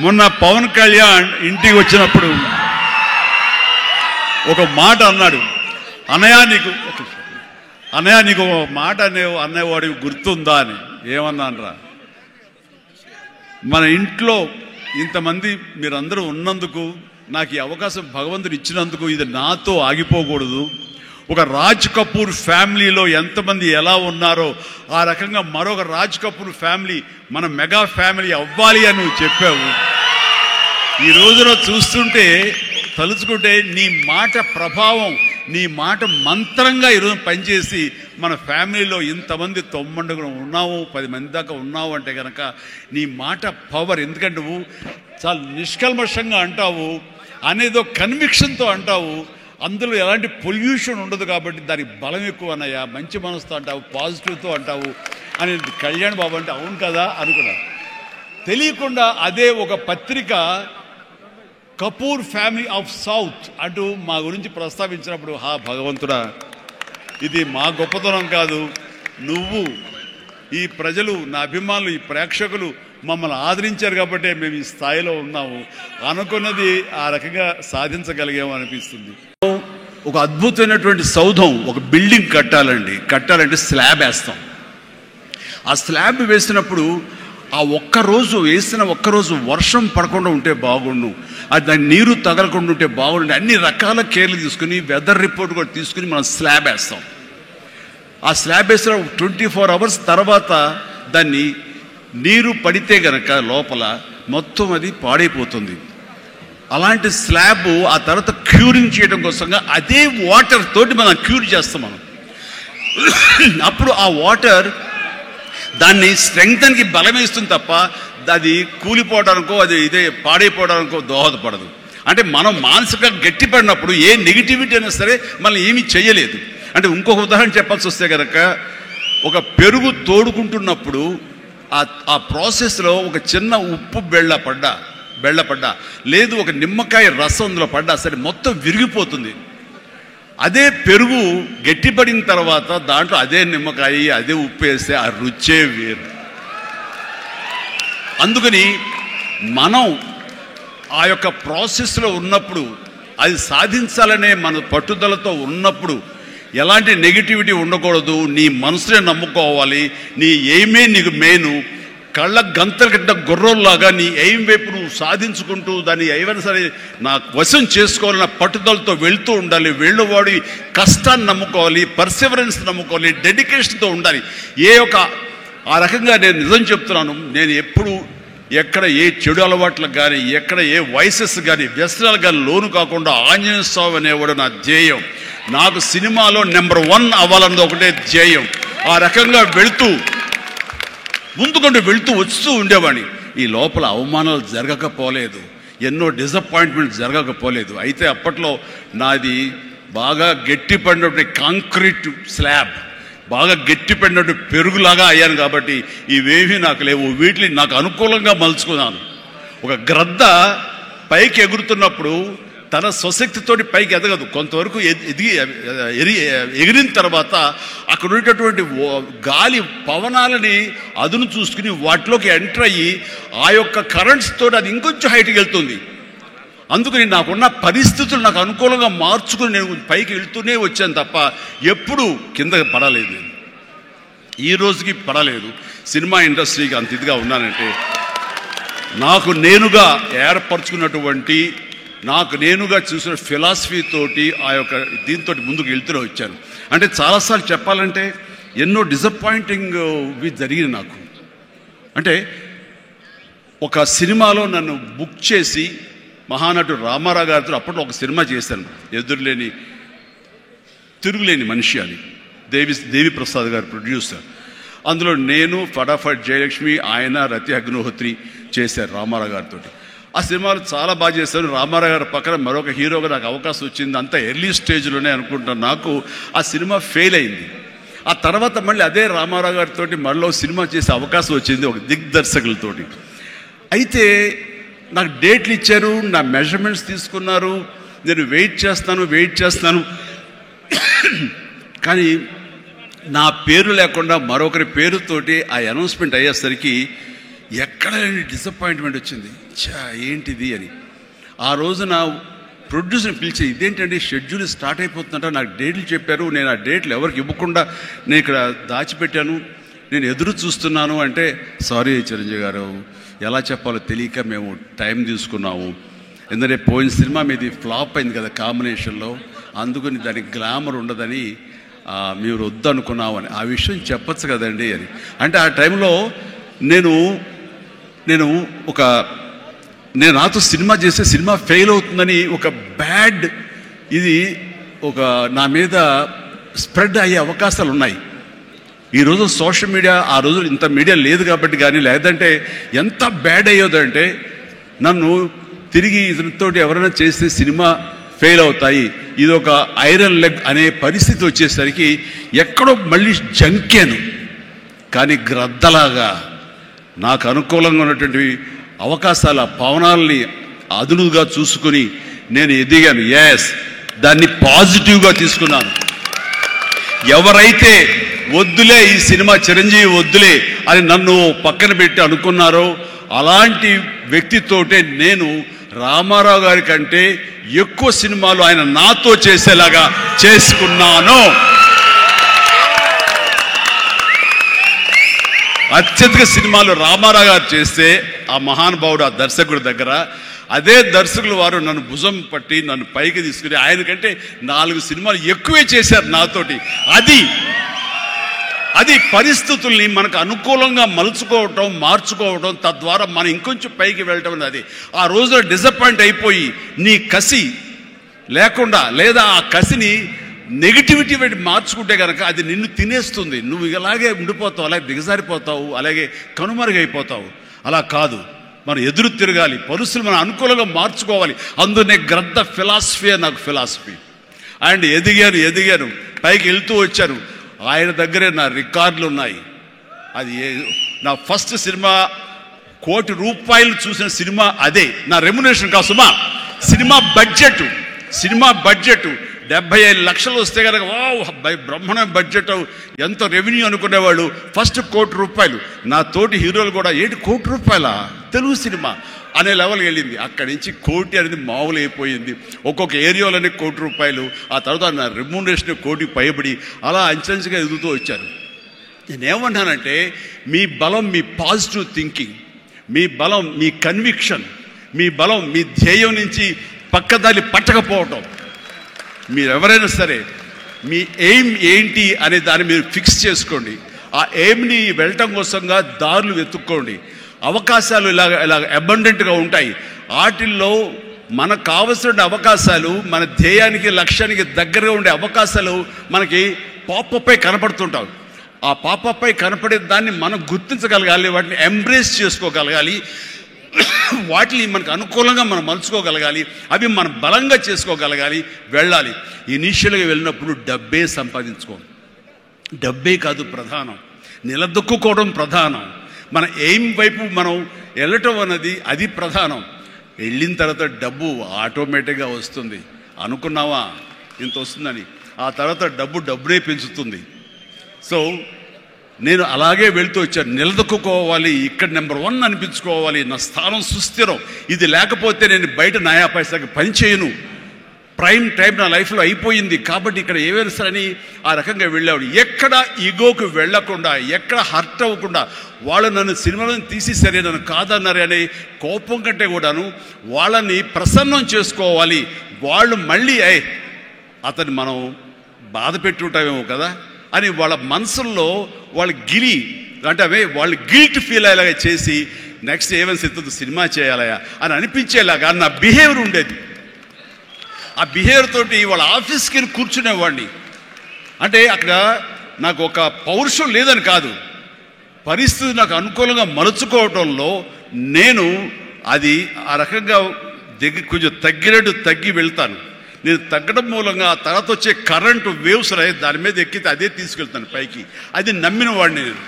మొన్న పవన్ కళ్యాణ్ ఇంటికి వచ్చినప్పుడు ఒక మాట అన్నాడు, అన్నయ్య నీకు ఒక మాట అనేవాడికి గుర్తుందా అని. ఏమన్నానరా, మన ఇంట్లో ఇంతమంది మీరందరూ ఉన్నందుకు, నాకు ఈ అవకాశం భగవంతుడు ఇచ్చినందుకు ఇది నాతో ఆగిపోకూడదు. ఒక రాజ్ కపూర్ ఫ్యామిలీలో ఎంతమంది ఎలా ఉన్నారో ఆ రకంగా మరొక రాజ్ కపూర్ ఫ్యామిలీ మన మెగా ఫ్యామిలీ అవ్వాలి అని నువ్వు చెప్పావు. ఈ రోజున చూస్తుంటే తలుచుకుంటే నీ మాట ప్రభావం, నీ మాట మంత్రంగా ఈరోజు పనిచేసి మన ఫ్యామిలీలో ఇంతమంది 9 ఉన్నావు, 10 మంది దాకా ఉన్నావు అంటే కనుక నీ మాట పవర్. ఎందుకంటే నువ్వు చాలా నిష్కల్మషంగా అంటావు, అనేదో కన్విక్షన్తో అంటావు, అందులో ఎలాంటి పొల్యూషన్ ఉండదు కాబట్టి దానికి బలం ఎక్కువ అన్నయ్య. మంచి మనసుతో అంటావు, పాజిటివ్తో అంటావు అని కళ్యాణ్ బాబు అంటే అవును కదా అనుకున్నా. తెలియకుండా అదే ఒక పత్రిక కపూర్ ఫ్యామిలీ ఆఫ్ సౌత్ అంటూ మా గురించి ప్రస్తావించినప్పుడు, భగవంతుడా, ఇది మా గొప్పతనం కాదు, నువ్వు ఈ ప్రజలు, నా అభిమానులు, ఈ ప్రేక్షకులు మమ్మల్ని ఆదరించారు కాబట్టి మేము ఈ స్థాయిలో ఉన్నాము. అనుకున్నది ఆ రకంగా సాధించగలిగాము అనిపిస్తుంది. ఒక అద్భుతమైనటువంటి సౌధం, ఒక బిల్డింగ్ కట్టాలంటే స్లాబ్ వేస్తాం. ఆ స్లాబ్ వేసినప్పుడు ఆ వేసిన ఒక్కరోజు వర్షం పడకుండా ఉంటే బాగుండు, దాని నీరు తగలకుండా ఉంటే బాగుండు, అన్ని రకాల కేర్లు తీసుకుని వెదర్ రిపోర్ట్ కూడా తీసుకుని మనం స్లాబ్ వేస్తాం. ఆ స్లాబ్ వేసిన 24 అవర్స్ తర్వాత దాన్ని నీరు పడితే గనక లోపల మొత్తం అది పాడైపోతుంది. అలాంటి స్లాబ్ ఆ తర్వాత క్యూరింగ్ చేయడం కోసంగా అదే వాటర్ తోటి మనం క్యూర్ చేస్తాం మనం. అప్పుడు ఆ వాటర్ దాన్ని స్ట్రెంగ్త్కి బలమేస్తుంది తప్ప అది కూలిపోవడానికో ఇదే పాడైపోవడానికో దోహదపడదు. అంటే మనం మానసికంగా గట్టిపడినప్పుడు ఏ నెగిటివిటీ అయినా సరే మనం ఏమీ చేయలేదు. అంటే ఇంకొక ఉదాహరణ చెప్పాల్సి వస్తే కనుక, ఒక పెరుగు తోడుకుంటున్నప్పుడు ఆ ప్రాసెస్లో ఒక చిన్న ఉప్పు బెళ్ళ పడ్డా లేదు ఒక నిమ్మకాయ రసం అందులో పడ్డా సరే మొత్తం విరిగిపోతుంది. అదే పెరుగు గట్టిపడిన తర్వాత దాంట్లో అదే నిమ్మకాయ అదే ఉప్పు వేస్తే ఆ రుచే వేరు. అందుకని మనం ఆ యొక్క ప్రాసెస్లో ఉన్నప్పుడు, అది సాధించాలనే మన పట్టుదలతో ఉన్నప్పుడు ఎలాంటి నెగిటివిటీ ఉండకూడదు. నీ మనసునే నమ్ముకోవాలి, నీ ఎయిమే నీకు మెయిన్. కళ్ళ గంతలు కట్టిన గుర్రంలాగా నీ ఎయిమ్ వైపు నువ్వు సాధించుకుంటూ దాన్ని ఏమైనా సరే నా వశం చేసుకోవాలన్న పట్టుదలతో వెళ్తూ ఉండాలి. వెళ్ళేవాడి కష్టాన్ని నమ్ముకోవాలి, పర్సివరెన్స్ నమ్ముకోవాలి, డెడికేషన్తో ఉండాలి. ఆ రకంగా నేను నిజం చెప్తున్నాను, నేను ఎప్పుడు ఎక్కడ ఏ చెడు అలవాట్లకు కానీ, ఎక్కడ ఏ వయసెస్ కానీ, వ్యసనాలు కానీ లోను కాకుండా ఆంజనేయ స్వామి అనేవాడు నా ధ్యేయం. నాకు సినిమాలో నెంబర్ 1 అవ్వాలన్నది ఒకటే ధ్యేయం. ఆ రకంగా ముందుకుంటూ వస్తూ ఉండేవాడిని. ఈ లోపల అవమానాలు జరగకపోలేదు, ఎన్నో డిసప్పాయింట్మెంట్ జరగకపోలేదు. అయితే అప్పట్లో నాది బాగా గట్టిపడినటువంటి కాంక్రీట్ స్లాబ్, బాగా గట్టిపడినట్టు పెరుగులాగా అయ్యాను కాబట్టి ఇవేమీ నాకు లేవు. వీటిని నాకు అనుకూలంగా మలుచుకున్నాను. ఒక గ్రద్ద పైకి ఎగురుతున్నప్పుడు తన స్వశక్తితోటి పైకి ఎదగదు. కొంతవరకు ఎగిరిన తర్వాత అక్కడ ఉండేటటువంటి గాలి పవనాలని అదును చూసుకుని వాటిలోకి ఎంటర్ అయ్యి ఆ యొక్క కరెంట్స్ తోటి అది ఇంకొంచెం హైట్కి వెళ్తుంది. అందుకని నాకున్న పరిస్థితులు నాకు అనుకూలంగా మార్చుకుని నేను పైకి వెళ్తూనే వచ్చాను తప్ప ఎప్పుడు కిందకి పడలేదు. ఈ రోజుకి పడలేదు. సినిమా ఇండస్ట్రీకి అంత ఇదిగా ఉన్నానంటే నాకు నేనుగా ఏర్పరచుకున్నటువంటి, నాకు నేనుగా చూసిన ఫిలాసఫీ తోటి ఆ యొక్క దీంతో ముందుకు వెళ్తూనే వచ్చాను. అంటే చాలాసార్లు చెప్పాలంటే ఎన్నో డిసప్పాయింటింగ్ జరిగింది నాకు. అంటే ఒక సినిమాలో నన్ను బుక్ చేసి మహానటుడు రామారావు గారితో అప్పట్లో ఒక సినిమా చేశాను, తిరుగులేని మనిషి అని. దేవి ప్రసాద్ గారు ప్రొడ్యూసర్. అందులో నేను, ఫటాఫట్ జయలక్ష్మి, ఆయన, రతి అగ్నిహోత్రి చేశారు రామారావు గారితో. ఆ సినిమాలు చాలా బాగా చేశాను. రామారావు గారి పక్కన మరొక హీరోగా నాకు అవకాశం వచ్చింది. అంతా ఎర్లీ స్టేజ్లోనే అనుకుంటాను. నాకు ఆ సినిమా ఫెయిల్ అయింది. ఆ తర్వాత మళ్ళీ అదే రామారావు గారితో మళ్ళీ సినిమా చేసే అవకాశం వచ్చింది ఒక దిగ్దర్శకులతోటి. అయితే నాకు డేట్లు ఇచ్చారు, నా మెజర్మెంట్స్ తీసుకున్నారు, నేను వెయిట్ చేస్తాను. కానీ నా పేరు లేకుండా మరొకరి పేరుతోటి ఆ అనౌన్స్మెంట్ అయ్యేసరికి ఎక్కడ డిసప్పాయింట్మెంట్ వచ్చింది. ఏంటిది అని ఆ రోజున ప్రొడ్యూసర్ని పిలిచి, ఇదేంటంటే షెడ్యూల్ స్టార్ట్ అయిపోతుందంట, నాకు డేట్లు చెప్పారు, నేను ఆ డేట్లు ఎవరికి ఇవ్వకుండా నేను ఇక్కడ దాచిపెట్టాను, నేను ఎదురు చూస్తున్నాను అంటే, సారీ చిరంజీవి గారు, ఎలా చెప్పాలో తెలియక మేము టైం తీసుకున్నాము, ఎందుకంటే పోయిన సినిమా మీది ఫ్లాప్ అయింది కదా కాంబినేషన్లో, అందుకని దానికి గ్లామర్ ఉండదని మీరు వద్దనుకున్నామని. ఆ విషయం చెప్పచ్చు కదండి అని అంటే, ఆ టైంలో నేను నాతో సినిమా చేస్తే సినిమా ఫెయిల్ అవుతుందని ఒక బ్యాడ్ ఇది ఒక నా మీద స్ప్రెడ్ అయ్యే అవకాశాలు ఉన్నాయి. ఈరోజు సోషల్ మీడియా, ఆ రోజు ఇంత మీడియా లేదు కాబట్టి కానీ, లేదంటే ఎంత బ్యాడ్ అయ్యేదంటే నన్ను తిరిగి ఇతనితోటి ఎవరైనా చేస్తే సినిమా ఫెయిల్ అవుతాయి, ఇది ఒక ఐరన్ లెగ్ అనే పరిస్థితి వచ్చేసరికి ఎక్కడో మళ్ళీ జంకాను. కానీ గ్రద్దలాగా నాకు అనుకూలంగా ఉన్నటువంటి అవకాశాల పవనాల్ని అదునుగా చూసుకుని నేను ఎదిగాను. దాన్ని పాజిటివ్గా తీసుకున్నాను. ఎవరైతే వద్దులే ఈ సినిమా చిరంజీవి వద్దులే అని నన్ను పక్కన పెట్టి అనుకున్నారో అలాంటి వ్యక్తితోటే నేను రామారావు గారి కంటే ఎక్కువ సినిమాలు ఆయన నాతో చేసేలాగా చేసుకున్నాను. అత్యధిక సినిమాలు రామారావు గారు చేస్తే ఆ మహానుభావుడు ఆ దర్శకుడి దగ్గర, అదే దర్శకులు వారు నన్ను భుజం పట్టి నన్ను పైకి తీసుకుని ఆయన కంటే 4 సినిమాలు ఎక్కువే చేశారు నాతోటి. అది పరిస్థితుల్ని మనకు అనుకూలంగా మలుచుకోవటం, మార్చుకోవటం, తద్వారా మనం ఇంకొంచెం పైకి వెళ్ళటం అనేది. ఆ రోజులో డిసప్పాయింట్ అయిపోయి నీ కసి లేకుండా, లేదా ఆ కసిని నెగిటివిటీ పెట్టి మార్చుకుంటే కనుక అది నిన్ను తినేస్తుంది. నువ్వు ఇలాగే ఉండిపోతావు, అలాగే దిగజారిపోతావు, అలాగే కనుమరుగైపోతావు. అలా కాదు, మనం ఎదురు తిరగాలి, పరిస్థితులు మనం అనుకూలంగా మార్చుకోవాలి. అందునే గ్రద్ద ఫిలాసఫీ నాకు ఫిలాసఫీ. అండ్ ఎదిగాను, పైకి వెళ్తూ వచ్చాను. ఆయన దగ్గరే నా రికార్డులు ఉన్నాయి. అది నా ఫస్ట్ సినిమా ₹1 కోటి చూసిన సినిమా అదే. నా రెమ్యునరేషన్ కాదు సుమా, సినిమా బడ్జెట్ 75 లక్షలు వస్తే కనుక బ్రహ్మణ బడ్జెట్ ఎంత రెవెన్యూ అనుకునేవాళ్ళు. ఫస్ట్ ₹1 కోటి. నా తోటి హీరోలు కూడా ₹1 కోటి తెలుగు సినిమా అనే లెవెల్కి వెళ్ళింది. అక్కడి నుంచి కోటి అనేది మామూలు అయిపోయింది. ఒక్కొక్క ఏరియాలోనే ₹1 కోటి. ఆ తర్వాత నా రెమ్యునరేషన్ ₹1 కోటి పైబడి అలా అంచెంచుగా ఎదుగుతూ వచ్చాను. నేనేమన్నానంటే, మీ బలం మీ పాజిటివ్ థింకింగ్, మీ బలం మీ కన్విక్షన్, మీ బలం మీ ధ్యేయం నుంచి పక్కదారి పట్టకపోవటం. మీరెవరైనా సరే మీ ఎయిమ్ ఏంటి అనే దాన్ని మీరు ఫిక్స్ చేసుకోండి. ఆ ఎయిమ్ని వెళ్ళటం కోసంగా దారులు వెతుక్కోండి. అవకాశాలు ఇలాగ అబండెంట్గా ఉంటాయి. వాటిల్లో మనకు కావలసిన అవకాశాలు, మన ధ్యేయానికి లక్ష్యానికి దగ్గరగా ఉండే అవకాశాలు మనకి పాపపై కనపడుతుంటాం. ఆ పాపపై కనపడే దాన్ని మనం గుర్తించగలగాలి, వాటిని ఎంబ్రేస్ చేసుకోగలగాలి, వాటిని మనకు అనుకూలంగా మనం మలుచుకోగలగాలి, అవి మనం బలంగా చేసుకోగలగాలి, వెళ్ళాలి. ఇనీషియల్గా వెళ్ళినప్పుడు డబ్బే సంపాదించుకోం, డబ్బే కాదు ప్రధానం, నిలదొక్కుకోవడం ప్రధానం. మన ఎయిమ్ వైపు మనం వెళ్ళటం అన్నది అది ప్రధానం. వెళ్ళిన తర్వాత డబ్బు ఆటోమేటిక్గా వస్తుంది. అనుకున్నావా ఇంత వస్తుందని, ఆ తర్వాత డబ్బునే పెంచుతుంది. సో నేను అలాగే వెళ్తూ వచ్చాను. నిలదొక్కుకోవాలి, ఇక్కడ నెంబర్ 1 అనిపించుకోవాలి, నా స్థానం సుస్థిరం. ఇది లేకపోతే నేను బయట నయా పైసాకి పని చేయను. ప్రైమ్ టైం నా లైఫ్లో అయిపోయింది కాబట్టి ఇక్కడ ఏమైనా సరే అని ఆ రకంగా వెళ్ళేవాడు. ఎక్కడ ఈగోకి వెళ్లకుండా, ఎక్కడ హర్ట్ అవ్వకుండా, వాళ్ళు నన్ను సినిమాలను తీసేసరే, నన్ను కాదన్నారే అనే కోపం కంటే కూడాను వాళ్ళని ప్రసన్నం చేసుకోవాలి. వాళ్ళు మళ్ళీ అతన్ని మనం బాధ పెట్టుంటామేమో కదా అని వాళ్ళ మనసుల్లో వాళ్ళు వాళ్ళు గిల్ట్ ఫీల్ అయ్యేలాగా చేసి నెక్స్ట్ ఏమైనా సిద్ధం సినిమా చేయాలయా అని అనిపించేలాగా నా బిహేవియర్ ఉండేది. ఆ బిహేవియర్ తోటి వాళ్ళ ఆఫీస్కి వెళ్ళి కూర్చునేవాడిని. అంటే అక్కడ నాకు ఒక పౌరుషం లేదని కాదు, పరిస్థితి నాకు అనుకూలంగా మలుచుకోవడంలో నేను అది ఆ రకంగా కొంచెం తగ్గి వెళ్తాను. నేను తగ్గడం మూలంగా ఆ తర్వాత వచ్చే కరెంటు వేవ్స్ దాని మీద ఎక్కితే అదే తీసుకెళ్తాను పైకి. అది నమ్మిన వాడిని నేను.